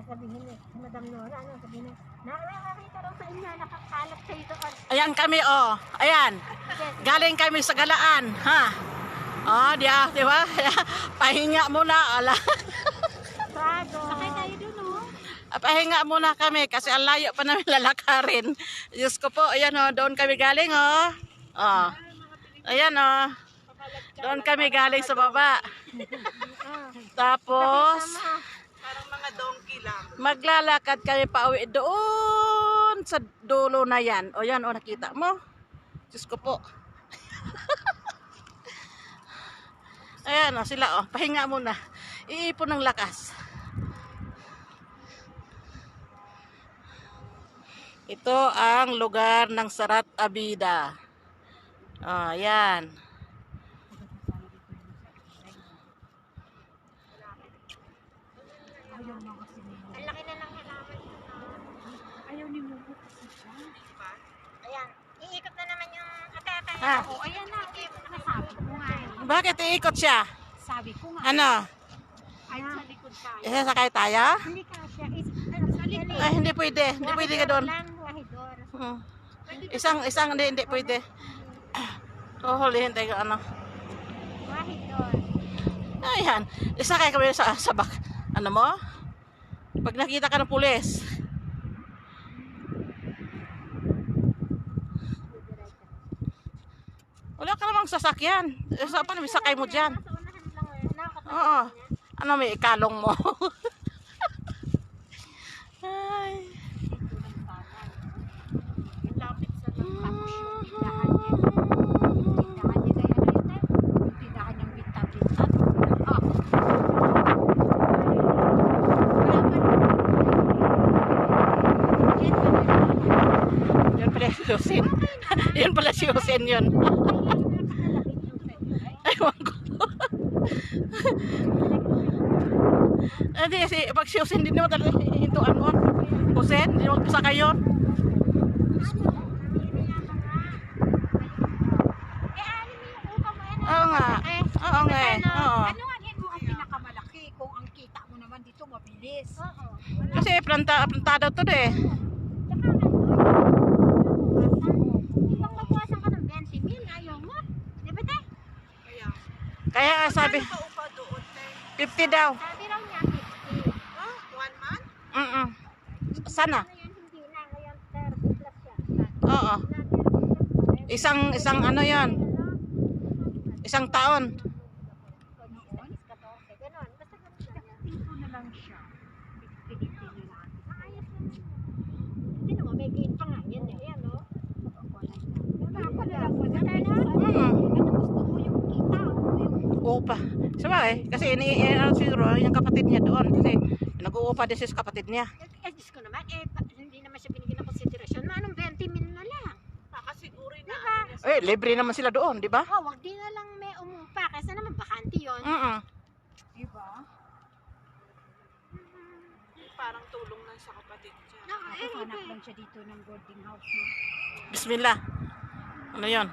sasabihin ni Madam Nora, ano, sabihin niya, nakakita raw sa inyo, nakakalat kayo doon. Ayan kami, oh. Ayan. Galing kami sa galaan, ha? Oh, di ba? Pahinga muna, ala. Bago. Sakay tayo doon, oh. Pahinga muna kami kasi ang layo pa namin lalakarin. Diyos ko po, ayan oh, doon kami galing, oh. Oh. Ayan, oh. Doon kami galing sa baba. Tapos, Parang mga donkey lang. maglalakad kami pa uwi doon sa dulo na yan. O yan, o nakita mo? Diyos ko po. Ayan o, sila o. Pahinga muna. Iipon ng lakas. Ito ang lugar ng Sarat Abida. Ayan. Ang laki na ng halaman ko. Ayaw ni Mumu kasi siya. Ayan. Iikot na naman yung atete. Ah. Oo, ayan na. Nasabi ko nga. Bakit iikot siya? Sabi ko nga. Ano? Ay, sa likod tayo. Sakay tayo? Hindi ka siya. Sa likod. Ay, hindi pwede. Hindi pwede ka doon. Wahidor. Isang, hindi pwede. Hulihin tayo ano. Wahidor. Ayan. Isakay kami sa bak. Ano mo? Pag nakita ka ng pulis. Wala ka namang sasakyan. Sa paano may sakay mo dyan? Nasa unahan lang. Oo. Ano may ikalong mo? Ay. Lapit sa tapos yung tindahan niya. Tindahan niya kaya ano yun eh? Yung tindahan niyang binta-binta. Yun pala si Husin. Yun pala si Husin yun. Ewan ko. Hindi, pag si Husin, hindi naman talaga hintuan mo. Husin, hindi naman pasakay yun. Oo nga. Oo nga. Oo. Ano nga mo ang pinakamalaki kung ang kita mo naman dito mabilis? Oo. Kasi plantado to eh. Ibang magwasan ka ng 20,000, ayaw mo. Di ba te? Kaya sabi, Ano pa upa doon, te? 50 daw. Sabi raw niya 50. Ah, 1 month? Sana. Ngayon hindi na, ngayon 30 plus siya. Oo. Isang ano yon? Isang taon. Ganon. Basta ganun siya. Pinto na lang siya. Pinito na lang. Ayos lang siya. Hindi naman, may gate pa nga yan eh. Ayan o. Gusto mo yung kita. Upa. Sabay, kasi siguro yung kapatid niya doon. Kasi nag-uupa din siya sa kapatid niya. Diyos ko naman, hindi naman siya binigyan ng konsiderasyon. Manong 20,000 na lang. Nakasiguri na. Diba? Libre naman sila doon, di ba? Oh, wag din na lang may umupa. Kasi naman bakante yun. Diba? Parang tulong lang sa kapatid niya. Anak lang siya dito ng boarding house. Bismillah. Ano yon?